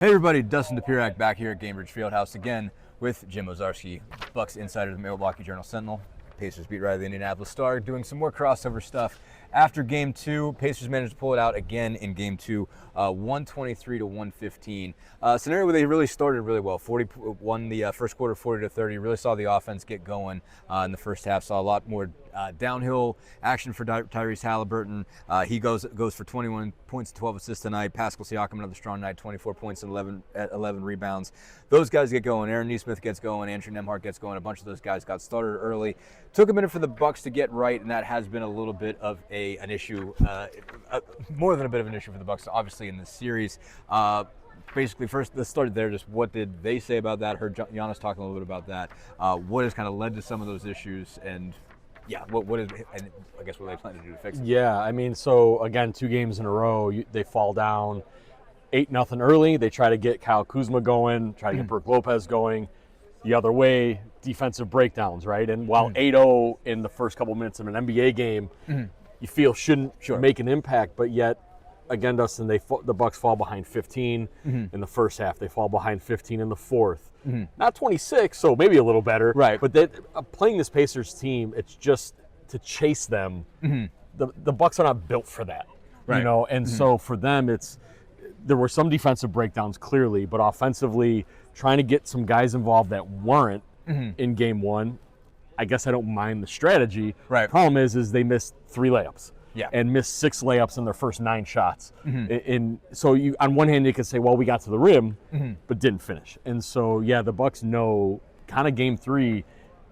Hey everybody, Dustin DePirak back here at Gainbridge Fieldhouse again with Jim Ozarski, Bucks insider of the Milwaukee Journal-Sentinel, Pacers beat writer of the Indianapolis Star, doing some more crossover stuff. After Game 2, Pacers managed to pull it out again in Game 2, 123 to 115. Scenario where they really started really well. 40 won the first quarter 40 to 30. Really saw the offense get going in the first half. Saw a lot more downhill action for Tyrese Haliburton. He goes for 21 points, 12 assists tonight. Pascal Siakam, another strong night, 24 points and 11 rebounds. Those guys get going. Aaron Nesmith gets going. Andrew Nembhard gets going. A bunch of those guys got started early. Took a minute for the Bucks to get right, and that has been a little bit of an issue, more than a bit of an issue for the Bucks, obviously, in this series. Basically, first, let's start there. Just what did they say about that? Heard Giannis talking a little bit about that. What has kind of led to some of those issues, and yeah, what is, and I guess what they plan to do to fix it? Yeah, I mean, so again, 2 games in a row, they fall down 8-0 early. They try to get Kyle Kuzma going, try to get Brook Lopez going. The other way, defensive breakdowns, right? And while 8-0 in the first couple minutes of an NBA game, you feel shouldn't make an impact, but yet, again, Dustin, the Bucks fall behind 15 in the first half. They fall behind 15 in the fourth. Not 26, so maybe a little better. Right. But playing this Pacers team, it's just to chase them. The Bucks are not built for that, you know. And so for them, there were some defensive breakdowns clearly, but offensively, trying to get some guys involved that weren't in Game 1. I guess I don't mind the strategy. Right. Problem is they missed 3 layups. Yeah. And missed 6 layups in their first 9 shots. So you, on one hand, you could say, well, we got to the rim, but didn't finish. And so, yeah, the Bucks know kind of Game 3,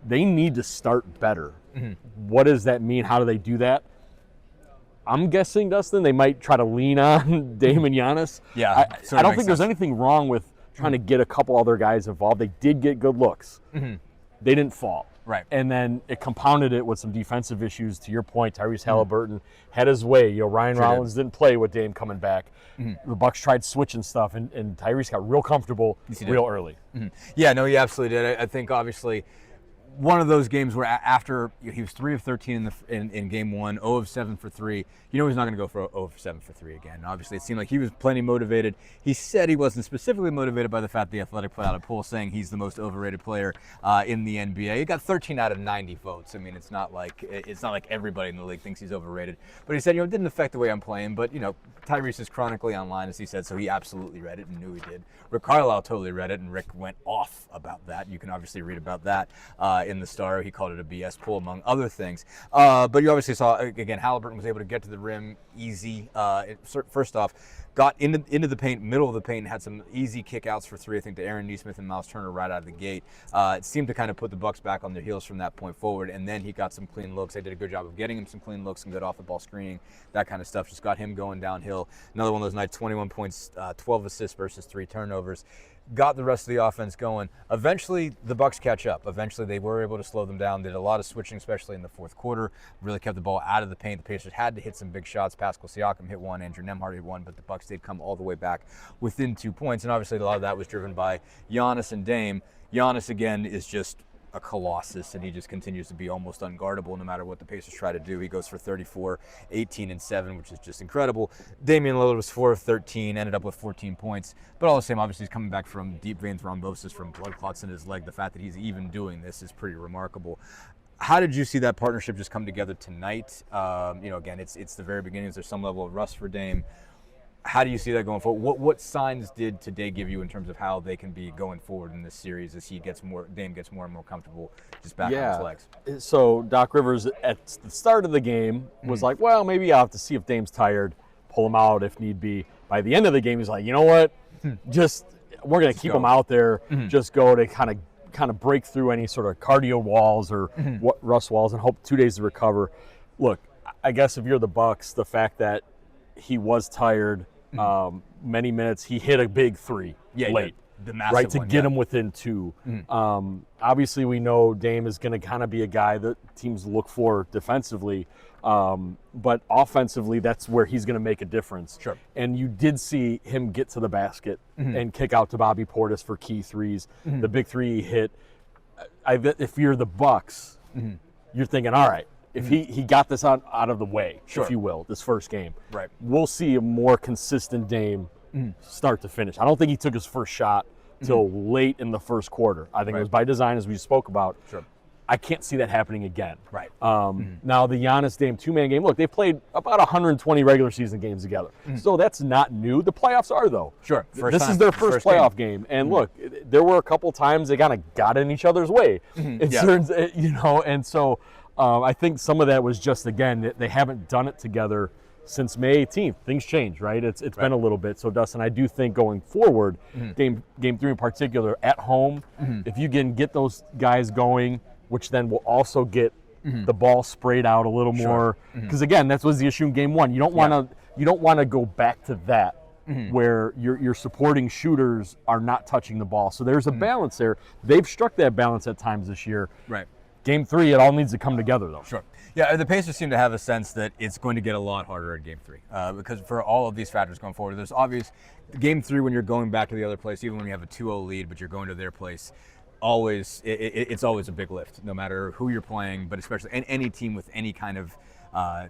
they need to start better. What does that mean? How do they do that? I'm guessing, Dustin, they might try to lean on Dame and Giannis. Yeah, I don't think there's anything wrong with trying to get a couple other guys involved. They did get good looks. They didn't fall. Right. And then it compounded it with some defensive issues. To your point, Tyrese Haliburton had his way. You know, Ryan Rollins didn't play with Dame coming back. The Bucks tried switching stuff, and Tyrese got real comfortable real early. Yeah, no, he absolutely did. I think, obviously, one of those games where after he was 3 of 13 in Game 1, 0 of 7 for 3, you know he's not going to go for 0 for 7 for 3 again. Obviously, it seemed like he was plenty motivated. He said he wasn't specifically motivated by the fact The Athletic put out a poll saying he's the most overrated player in the NBA. He got 13 out of 90 votes. I mean, it's not like everybody in the league thinks he's overrated. But he said, it didn't affect the way I'm playing. But Tyrese is chronically online, as he said, so he absolutely read it and knew he did. Rick Carlisle totally read it, and Rick went off about that. You can obviously read about that in the Star. He called it a BS poll, among other things. But you obviously saw, again, Haliburton was able to get to the rim easy. First off, got into the paint, middle of the paint, and had some easy kickouts for 3, I think, to Aaron Nesmith and Miles Turner right out of the gate. It seemed to kind of put the Bucks back on their heels from that point forward, and then he got some clean looks. They did a good job of getting him some clean looks, some good off-the-ball screening, that kind of stuff. Just got him going downhill. Another one of those nights, 21 points, 12 assists versus 3 turnovers. Got the rest of the offense going. Eventually, the Bucks catch up. Eventually, they were able to slow them down. Did a lot of switching, especially in the fourth quarter. Really kept the ball out of the paint. The Pacers had to hit some big shots. Pascal Siakam hit one. Andrew Nembhard hit one. But the Bucks did come all the way back within 2 points. And obviously, a lot of that was driven by Giannis and Dame. Giannis, again, is just a colossus, and he just continues to be almost unguardable no matter what the Pacers try to do. He goes for 34, 18, and 7, which is just incredible. Damian Lillard was 4 of 13, ended up with 14 points. But all the same, obviously, he's coming back from deep vein thrombosis from blood clots in his leg. The fact that he's even doing this is pretty remarkable. How did you see that partnership just come together tonight? Again, it's the very beginnings. There's some level of rust for Dame. How do you see that going forward? What signs did today give you in terms of how they can be going forward in this series as Dame gets more and more comfortable just back on his legs? So Doc Rivers at the start of the game was like, well, maybe I'll have to see if Dame's tired, pull him out if need be. By the end of the game, he's like, you know what? We're going to keep him out there. Just go to kind of break through any sort of cardio walls or rust walls and hope 2 days to recover. Look, I guess if you're the Bucks, the fact that he was tired, many minutes, he hit a big 3 late. The massive to get him within 2. Obviously, we know Dame is going to kind of be a guy that teams look for defensively, but offensively, that's where he's going to make a difference. Sure. And you did see him get to the basket and kick out to Bobby Portis for key 3s. The big 3 he hit. If you're the Bucks, you're thinking, all right, if he got this out of the way, if you will, this first game, right? We'll see a more consistent Dame start to finish. I don't think he took his first shot till late in the first quarter. I think it was by design, as we spoke about. Sure. I can't see that happening again. Right. Now, the Giannis Dame two-man game, look, they've played about 120 regular season games together. So that's not new. The playoffs are, though. Sure. This is their first playoff game. And look, there were a couple times they kind of got in each other's way. And so I think some of that was just, again, they haven't done it together since May 18th. Things change, right? It's been a little bit. So, Dustin, I do think going forward, game 3 in particular, at home, if you can get those guys going, which then will also get the ball sprayed out a little more. Because again, that was the issue in game 1. You don't want to go back to that where your supporting shooters are not touching the ball. So there's a balance there. They've struck that balance at times this year. Right. Game 3, it all needs to come together, though. Sure. Yeah, the Pacers seem to have a sense that it's going to get a lot harder in Game 3 because for all of these factors going forward, there's obvious Game 3 when you're going back to the other place, even when you have a 2-0 lead, but you're going to their place. It's always a big lift, no matter who you're playing, but especially any team with any kind of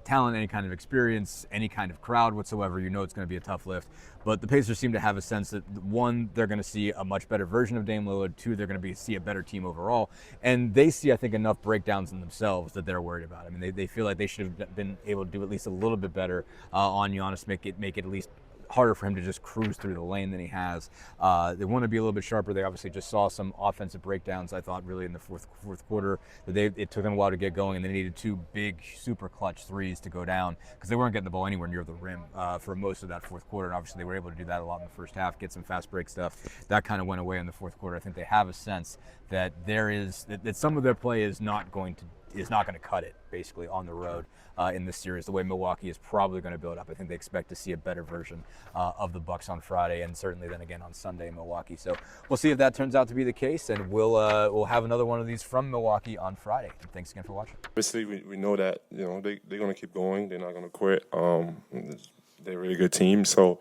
talent, any kind of experience, any kind of crowd whatsoever, it's going to be a tough lift. But the Pacers seem to have a sense that, one, they're going to see a much better version of Dame Lillard. 2, they're going to see a better team overall. And they see, I think, enough breakdowns in themselves that they're worried about. I mean, they feel like they should have been able to do at least a little bit better on Giannis, make it at least harder for him to just cruise through the lane than he has. They want to be a little bit sharper. They obviously just saw some offensive breakdowns, I thought, really in the fourth quarter. It took them a while to get going, and they needed 2 big, super clutch threes to go down because they weren't getting the ball anywhere near the rim for most of that fourth quarter. And obviously, they were able to do that a lot in the first half, get some fast break stuff. That kind of went away in the fourth quarter. I think they have a sense that that some of their play is not going to cut it, basically, on the road in this series, the way Milwaukee is probably going to build up. I think they expect to see a better version of the Bucks on Friday, and certainly then again on Sunday in Milwaukee. So we'll see if that turns out to be the case, and we'll have another one of these from Milwaukee on Friday. And thanks again for watching. Obviously, we know that they're going to keep going. They're not going to quit. They're a really good team, so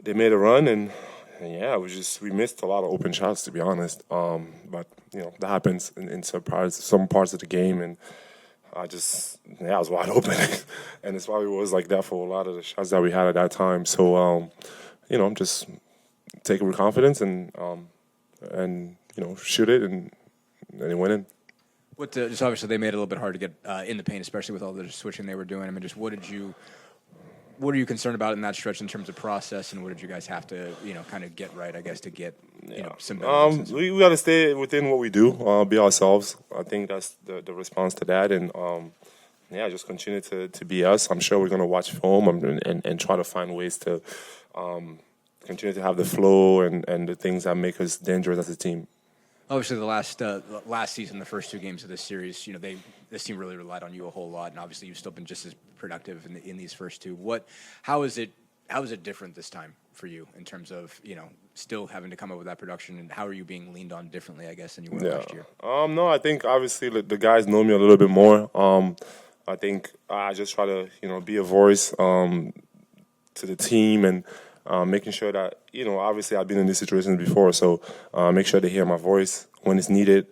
they made a run, and yeah, we missed a lot of open shots, to be honest. But that happens in some parts of the game, and I was wide open, and it's probably was like that for a lot of the shots that we had at that time. So I'm just taking with confidence and shoot it and win it. Just obviously they made it a little bit hard to get in the paint, especially with all the switching they were doing. I mean, just what are you concerned about in that stretch in terms of process, and what did you guys have to, kind of get right, I guess, to get, some balance? We got to stay within what we do, be ourselves. I think that's the response to that, and just continue to be us. I'm sure we're going to watch film and try to find ways to continue to have the flow and the things that make us dangerous as a team. Obviously, the last season, the first 2 games of this series, this team really relied on you a whole lot, and obviously you've still been just as productive in these first 2. How is it different this time for you in terms of still having to come up with that production, and how are you being leaned on differently, I guess, than you were last year? No, I think obviously the guys know me a little bit more. I think I just try to be a voice to the team and. Making sure that, obviously I've been in these situations before, so make sure they hear my voice when it's needed.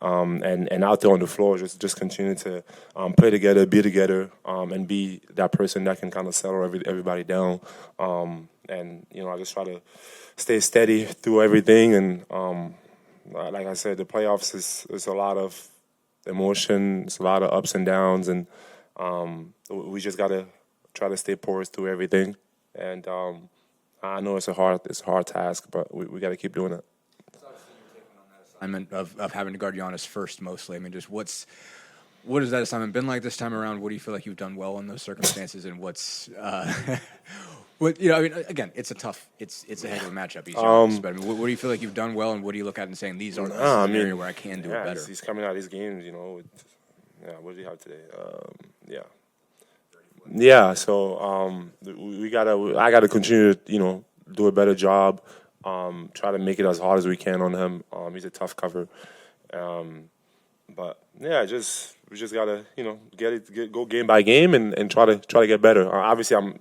And out there on the floor, just continue to play together, be together, and be that person that can kind of settle everybody down. I just try to stay steady through everything. And like I said, the playoffs is a lot of emotion, it's a lot of ups and downs, and we just got to try to stay porous through everything. And I know it's a hard task, but we got to keep doing it. Assignment of having to guard Giannis first, mostly. I mean, just what has that assignment been like this time around? What do you feel like you've done well in those circumstances, and again, it's a heck of a matchup. But I mean, what do you feel like you've done well, and what do you look at and saying this is an area where I can do it better? He's coming out of these games, what do you have today? Yeah, so I gotta continue to do a better job, try to make it as hard as we can on him. He's a tough cover, but yeah, we just gotta go game by game and try to get better. Obviously, I'm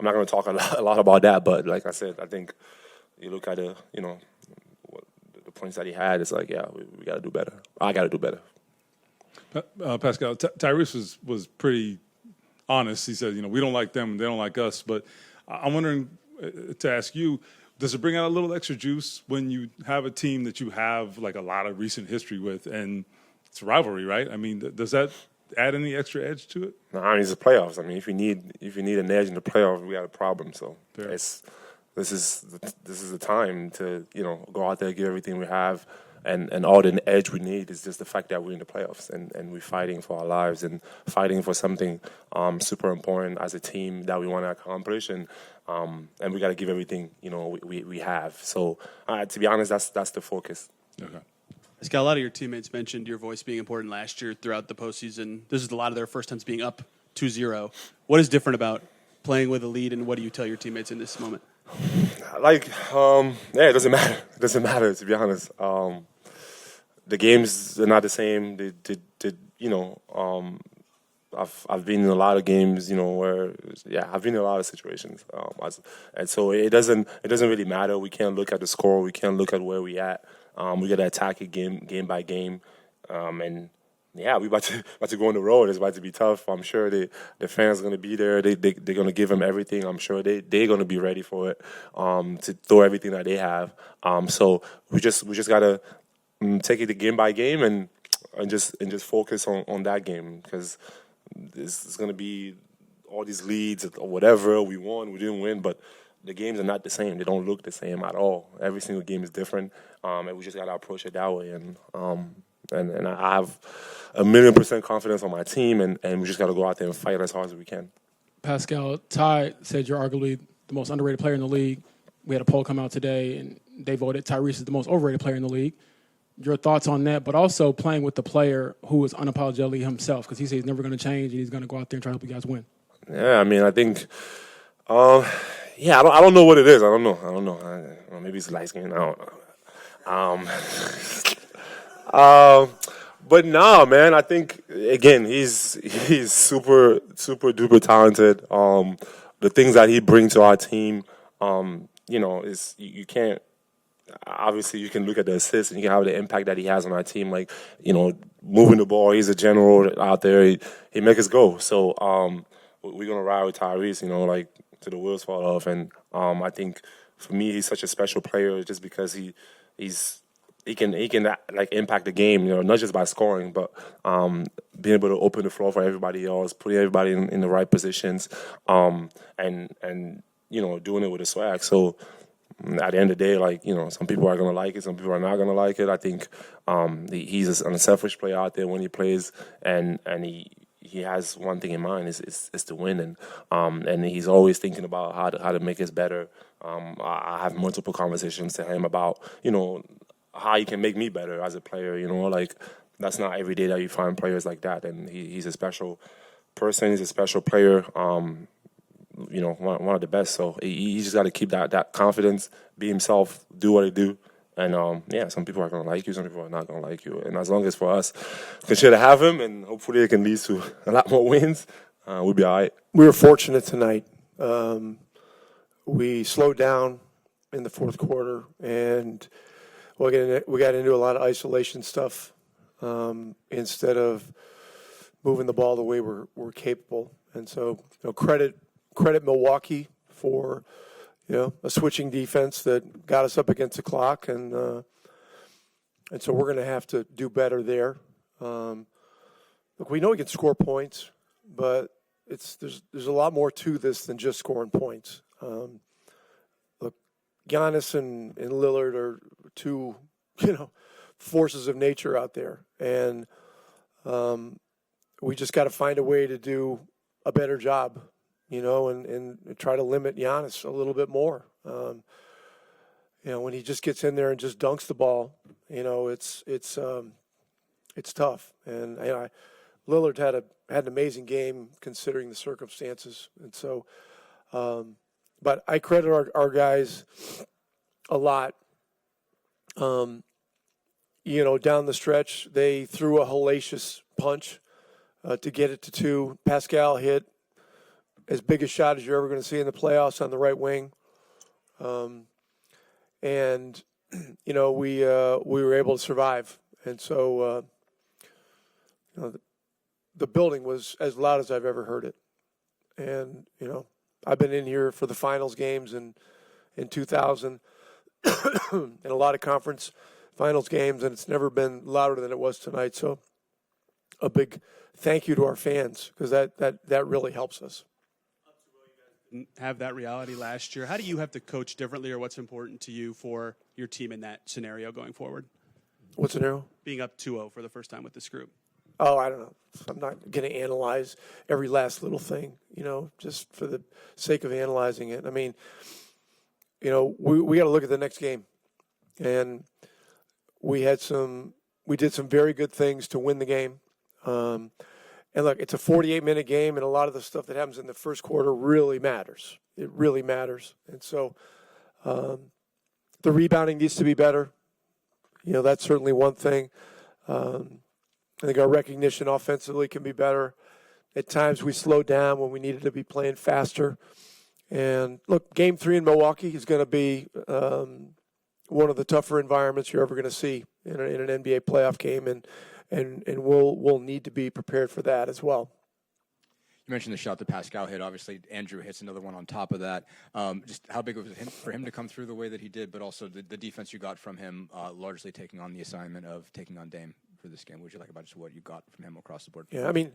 not gonna talk a lot about that, but like I said, I think you look at the points that he had. It's like we gotta do better. I gotta do better. Pascal, Tyrese was pretty honest. He said, we don't like them, they don't like us. But I'm wondering, to ask you, does it bring out a little extra juice when you have a team that you have like a lot of recent history with, and it's a rivalry, right? I mean, does that add any extra edge to it? No, I mean, it's the playoffs. I mean, if you need an edge in the playoffs, we got a problem. So Fair. this is the time to go out there, give everything we have, and all the edge we need is just the fact that we're in the playoffs and we're fighting for our lives and fighting for something super important as a team that we want to accomplish, and we got to give everything we have. So to be honest, that's the focus. Okay. Pascal, a lot of your teammates mentioned your voice being important last year throughout the postseason. This is a lot of their first times being up 2-0. What is different about playing with a lead, and what do you tell your teammates in this moment? It doesn't matter. It doesn't matter, to be honest. The games are not the same. I've been in a lot of games, where I've been in a lot of situations, and so it doesn't really matter. We can't look at the score. We can't look at where we at. We got to attack it game by game, and we about to go on the road. It's about to be tough. I'm sure the fans are going to be there. They're going to give them everything. I'm sure they're going to be ready for it, to throw everything that they have. So we just got to take it game by game and just focus on that game, because it's going to be all these leads or whatever. We won, we didn't win, but the games are not the same. They don't look the same at all. Every single game is different, and we just got to approach it that way. And I have 1,000,000% confidence on my team, and we just got to go out there and fight as hard as we can. Pascal, Ty said you're arguably the most underrated player in the league. We had a poll come out today, and they voted Tyrese is the most overrated player in the league. Your thoughts on that, but also playing with the player who is unapologetically himself, because he says he's never going to change and he's going to go out there and try to help you guys win. Yeah, I mean, I think, I don't know what it is. I don't know. Maybe it's light skin. I don't know. But no, man. I think again, he's super duper talented. The things that he brings to our team, is you can't. Obviously, you can look at the assists and you can have the impact that he has on our team. Like, moving the ball, he's a general out there. He makes us go. So we're gonna ride with Tyrese, to the wheels fall off. And I think for me, he's such a special player just because he can impact the game. Not just by scoring, but being able to open the floor for everybody else, putting everybody in the right positions, and doing it with a swag. So at the end of the day, some people are going to like it, some people are not going to like it. I think he's an unselfish player out there when he plays, and he has one thing in mind is to win, and he's always thinking about how to make us better. I have multiple conversations to him about how he can make me better as a player. That's not every day that you find players like that, and he's a special person. He's a special player. One of the best. So he just got to keep that confidence, be himself, do what he do. And, some people are going to like you, some people are not going to like you. And as long as for us, continue to have him, and hopefully it can lead to a lot more wins, we'll be all right. We were fortunate tonight. We slowed down in the fourth quarter, and we got into a lot of isolation stuff instead of moving the ball the way we're capable. And so, credit Milwaukee for a switching defense that got us up against the clock, and so we're going to have to do better there. Look, we know we can score points, but there's a lot more to this than just scoring points. Look, Giannis and Lillard are two forces of nature out there, and we just got to find a way to do a better job. And try to limit Giannis a little bit more. When he just gets in there and just dunks the ball, it's tough. And Lillard had an amazing game considering the circumstances. And so, but I credit our guys a lot. Down the stretch, they threw a hellacious punch to get it to 2. Pascal hit as big a shot as you're ever going to see in the playoffs on the right wing. We were able to survive. And so, the building was as loud as I've ever heard it. And, I've been in here for the finals games in 2000 and a lot of conference finals games, and it's never been louder than it was tonight. So a big thank you to our fans, because that really helps us. Have that reality last year. How do you have to coach differently, or what's important to you for your team in that scenario going forward? What scenario? Being up 2-0 for the first time with this group. Oh, I don't know. I'm not going to analyze every last little thing, just for the sake of analyzing it. I mean, we got to look at the next game. And we did some very good things to win the game. And look, it's a 48-minute game, and a lot of the stuff that happens in the first quarter really matters. It really matters. And so the rebounding needs to be better. That's certainly one thing. I think our recognition offensively can be better. At times we slowed down when we needed to be playing faster. And look, Game 3 in Milwaukee is going to be one of the tougher environments you're ever going to see in an NBA playoff game, and we'll need to be prepared for that as well. You mentioned the shot that Pascal hit. Obviously, Andrew hits another one on top of that. Just how big was it for him to come through the way that he did, but also the defense you got from him, largely taking on the assignment of taking on Dame for this game. What would you like about just what you got from him across the board? Yeah, I mean,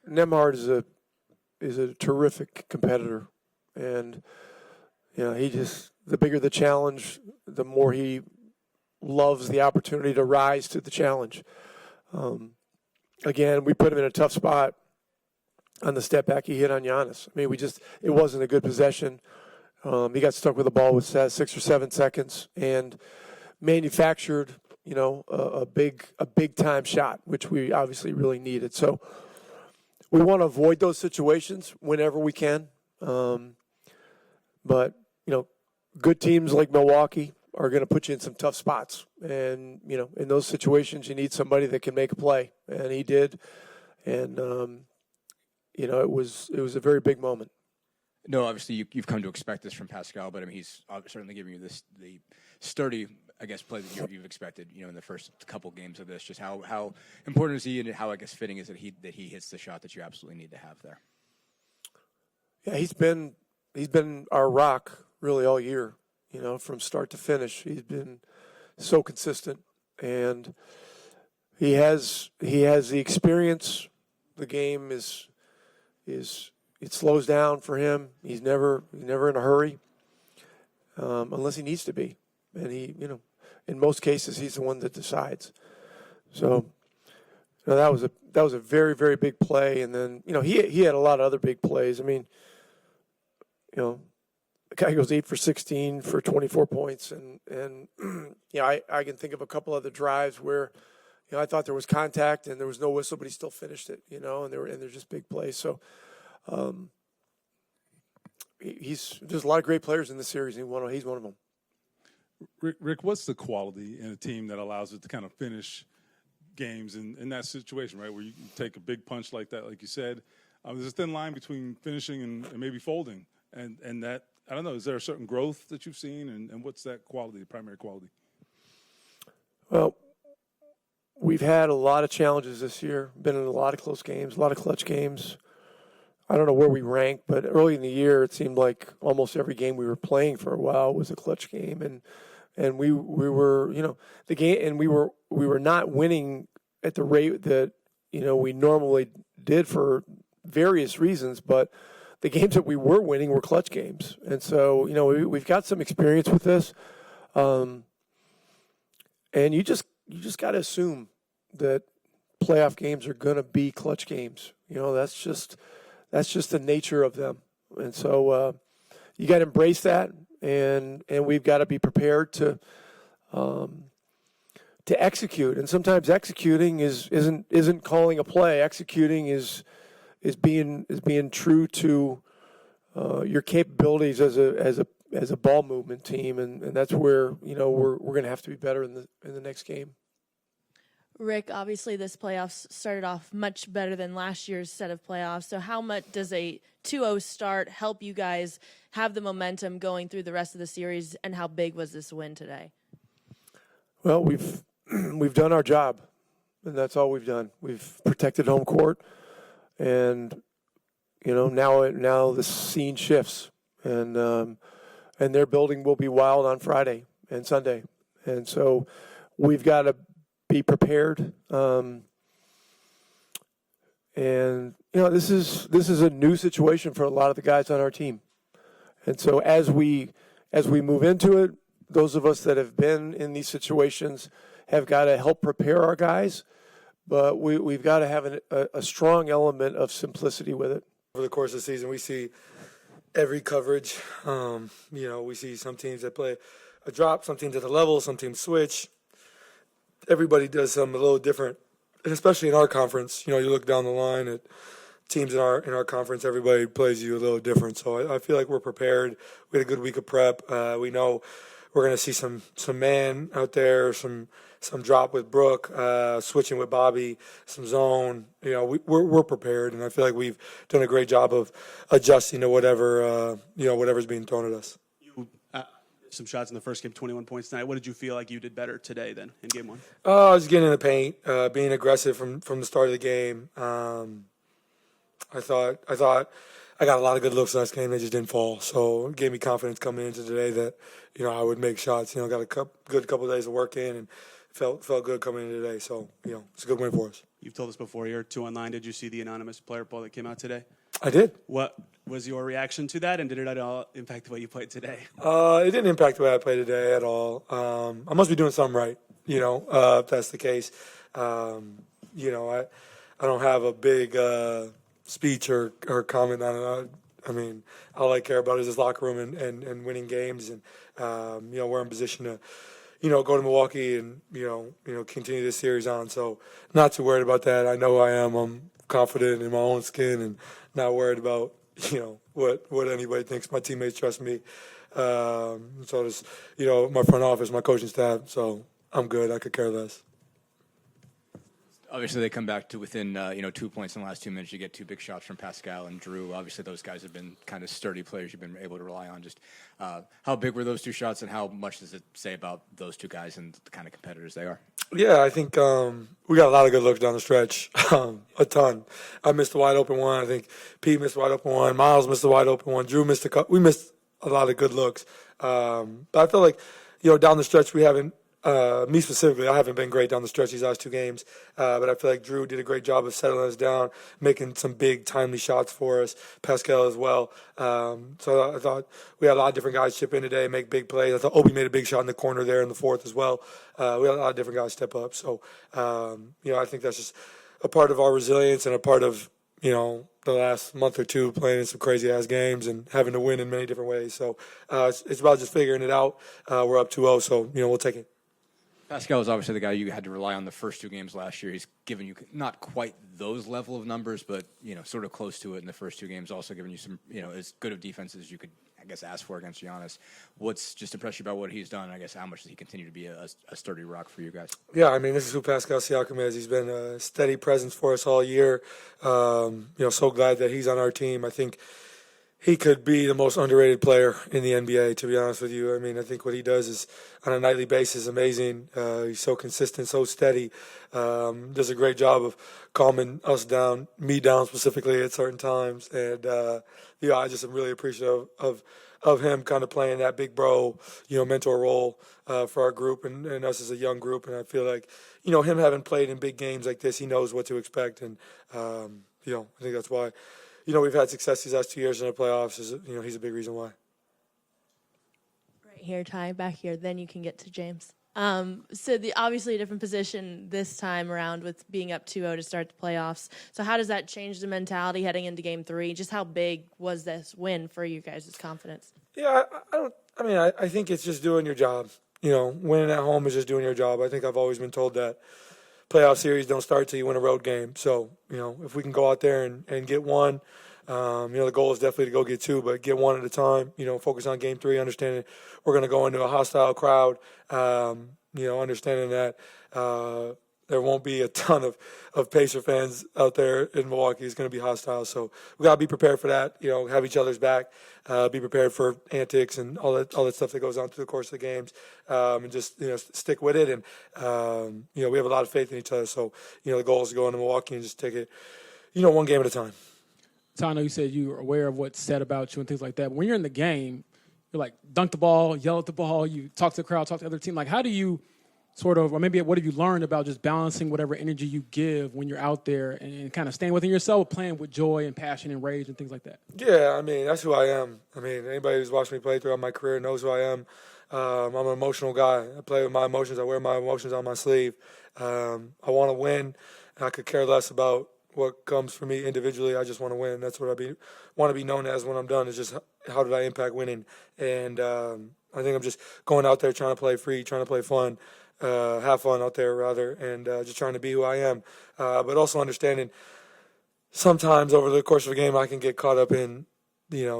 Nembhard is a terrific competitor, and the bigger the challenge, the more he loves the opportunity to rise to the challenge. Again, we put him in a tough spot on the step back he hit on Giannis. I mean, it wasn't a good possession. He got stuck with the ball with 6 or 7 seconds and manufactured, a big time shot, which we obviously really needed. So we want to avoid those situations whenever we can. But good teams like Milwaukee are going to put you in some tough spots. And, in those situations, you need somebody that can make a play. And he did. And, it was a very big moment. No, obviously you've come to expect this from Pascal, but I mean he's certainly giving you the sturdy, I guess, play that you've expected. In the first couple games of this, just how important is he, and how, I guess, fitting is it that he hits the shot that you absolutely need to have there. Yeah, he's been our rock really all year. From start to finish, he's been so consistent, and he has the experience. The game it slows down for him. He's never in a hurry, unless he needs to be. And in most cases, he's the one that decides. So, that was a very, very big play. And then, he had a lot of other big plays. I mean, the guy goes 8 for 16 for 24 points, and I can think of a couple other drives where, I thought there was contact and there was no whistle, but he still finished it. And they're just big plays. So. There's a lot of great players in this series, and he's one of them. Rick, what's the quality in a team that allows it to kind of finish games in that situation, right, where you take a big punch like that, like you said? There's a thin line between finishing and maybe folding, and that, I don't know, is there a certain growth that you've seen, and what's that quality, the primary quality? Well, we've had a lot of challenges this year, been in a lot of close games, a lot of clutch games. I don't know where we rank, but early in the year, it seemed like almost every game we were playing for a while was a clutch game, and we were the game, and we were not winning at the rate that we normally did for various reasons, but the games that we were winning were clutch games, and so we've got some experience with this, and you just got to assume that playoff games are going to be clutch games. That's just the nature of them. And so you got to embrace that, and we've got to be prepared to execute. And sometimes executing isn't calling a play. Executing is being true to your capabilities as a ball movement team, and that's where we're going to have to be better in the next game. Rick, obviously this playoffs started off much better than last year's set of playoffs. So how much does a 2-0 start help you guys have the momentum going through the rest of the series, and how big was this win today? Well, we've done our job, and that's all we've done. We've protected home court, and now the scene shifts. and their building will be wild on Friday and Sunday, and so we've got to be prepared. And this is a new situation for a lot of the guys on our team, and so as we move into it, those of us that have been in these situations have got to help prepare our guys, but we've got to have a strong element of simplicity with it. Over the course of the season, we see every coverage. We see some teams that play a drop, some teams at the level, some teams switch. Everybody does something a little different, and especially in our conference. You look down the line at teams in our conference, everybody plays you a little different. So I feel like we're prepared. We had a good week of prep. We know we're going to see some man out there, some drop with Brooke, switching with Bobby, some zone. We're prepared, and I feel like we've done a great job of adjusting to whatever's being thrown at us. You some shots in the first game, 21 points tonight. What did you feel like you did better today than in game one? I was getting in the paint, being aggressive from the start of the game. I thought I got a lot of good looks last game. They just didn't fall, so it gave me confidence coming into today that I would make shots. Got a good couple of days of work in, and felt good coming in today. So it's a good win for us. You've told us before you're 2 on line. Did you see the anonymous player poll that came out today? I did. What was your reaction to that, and did it at all impact the way you played today? It didn't impact the way I played today at all. I must be doing something right, if that's the case. I don't have a big speech or comment on it. I mean, all I care about is this locker room and winning games, and we're in position to go to Milwaukee and continue this series on. So not too worried about that. I know I am. I'm confident in my own skin and not worried about what anybody thinks. My teammates trust me. So does my front office, my coaching staff. So I'm good. I could care less. Obviously, they come back to within 2 points in the last 2 minutes. You get 2 big shots from Pascal and Drew. Obviously, those guys have been kind of sturdy players you've been able to rely on. Just how big were those 2 shots, and how much does it say about those 2 guys and the kind of competitors they are? Yeah, I think we got a lot of good looks down the stretch, a ton. I missed the wide open one. I think Pete missed the wide open one. Miles missed the wide open one. Drew missed we missed a lot of good looks. But I feel like down the stretch we haven't. Me specifically, I haven't been great down the stretch these last 2 games, but I feel like Drew did a great job of settling us down, making some big, timely shots for us, Pascal as well. So I thought we had a lot of different guys chip in today, make big plays. I thought Obi made a big shot in the corner there in the fourth as well. We had a lot of different guys step up. So, I think that's just a part of our resilience and a part of, the last month or 2 playing in some crazy-ass games and having to win in many different ways. So it's about just figuring it out. We're up 2-0, so, we'll take it. Pascal is obviously the guy you had to rely on the first 2 games last year. He's given you not quite those level of numbers, but sort of close to it in the first 2 games. Also given you some as good of defense as you could, I guess, ask for against Giannis. What's just impressed you about what he's done? I guess how much does he continue to be a sturdy rock for you guys? Yeah, I mean, this is who Pascal Siakam is. He's been a steady presence for us all year. So glad that he's on our team. I think he could be the most underrated player in the NBA, to be honest with you. I mean, I think what he does is on a nightly basis is amazing. He's so consistent, so steady. Does a great job of calming us down, me down specifically at certain times. And, I just am really appreciative of him kind of playing that big bro, mentor role for our group and us as a young group. And I feel like, him having played in big games like this, he knows what to expect. And, I think that's why we've had success these last 2 years in the playoffs. He's a big reason why. Right here, Ty, back here. Then you can get to James. So obviously a different position this time around with being up 2-0 to start the playoffs. So how does that change the mentality heading into Game 3? Just how big was this win for you guys' confidence? Yeah, I think it's just doing your job. Winning at home is just doing your job. I think I've always been told that playoff series don't start till you win a road game. So, if we can go out there and get one, the goal is definitely to go get 2, but get 1 at a time, focus on Game 3, understanding we're going to go into a hostile crowd, understanding that there won't be a ton of Pacer fans out there in Milwaukee. It's going to be hostile. So we got to be prepared for that, have each other's back, be prepared for antics and all that stuff that goes on through the course of the games, and just, stick with it. And, we have a lot of faith in each other. So, the goal is to go into Milwaukee and just take it, 1 game at a time. Ty, I know you said you were aware of what's said about you and things like that. But when you're in the game, you're like dunk the ball, yell at the ball, you talk to the crowd, talk to the other team. Like, how do you sort of, or maybe what have you learned about just balancing whatever energy you give when you're out there and kind of staying within yourself, playing with joy and passion and rage and things like that? Yeah, I mean, that's who I am. I mean, anybody who's watched me play throughout my career knows who I am. I'm an emotional guy. I play with my emotions. I wear my emotions on my sleeve. I want to win. I could care less about what comes for me individually. I just want to win. That's what want to be known as when I'm done, is just how did I impact winning. And I think I'm just going out there trying to play free, trying to play fun, have fun out there rather, and just trying to be who I am. But also understanding sometimes over the course of a game I can get caught up in,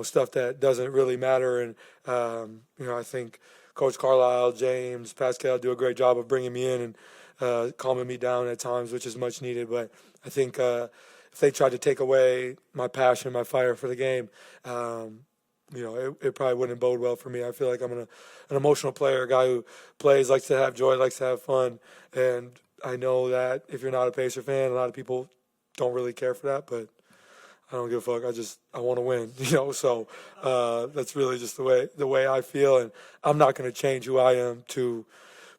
stuff that doesn't really matter. And, I think Coach Carlisle, James, Pascal do a great job of bringing me in and calming me down at times, which is much needed. But I think if they tried to take away my passion, my fire for the game, it probably wouldn't bode well for me. I feel like I'm an emotional player, a guy who plays, likes to have joy, likes to have fun. And I know that if you're not a Pacer fan, a lot of people don't really care for that, but I don't give a fuck. I want to win, so that's really just the way I feel. And I'm not going to change who I am to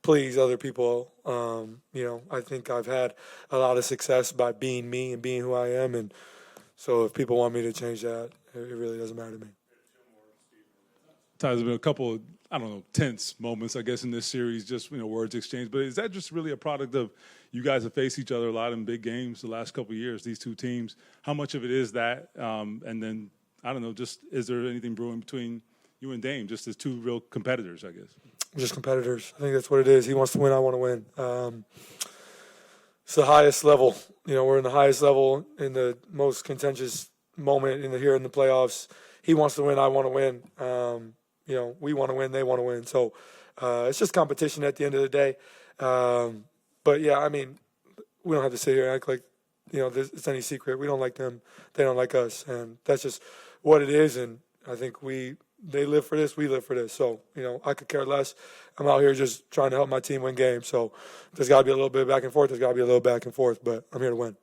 please other people. I think I've had a lot of success by being me and being who I am. And so if people want me to change that, it really doesn't matter to me. Ty, there's been a couple of, tense moments, I guess, in this series, just, words exchanged. But is that just really a product of you guys have faced each other a lot in big games the last couple of years, these two teams? How much of it is that? And then, just is there anything brewing between you and Dame, just as two real competitors, I guess? Just competitors. I think that's what it is. He wants to win, I want to win. It's the highest level. We're in the highest level in the most contentious moment here in the playoffs. He wants to win, I want to win. We want to win, they want to win. So it's just competition at the end of the day. But, yeah, I mean, we don't have to sit here and act like, it's any secret. We don't like them. They don't like us. And that's just what it is. And I think they live for this, we live for this. So, I could care less. I'm out here just trying to help my team win games. So there's got to be a little bit of back and forth. There's got to be a little back and forth. But I'm here to win.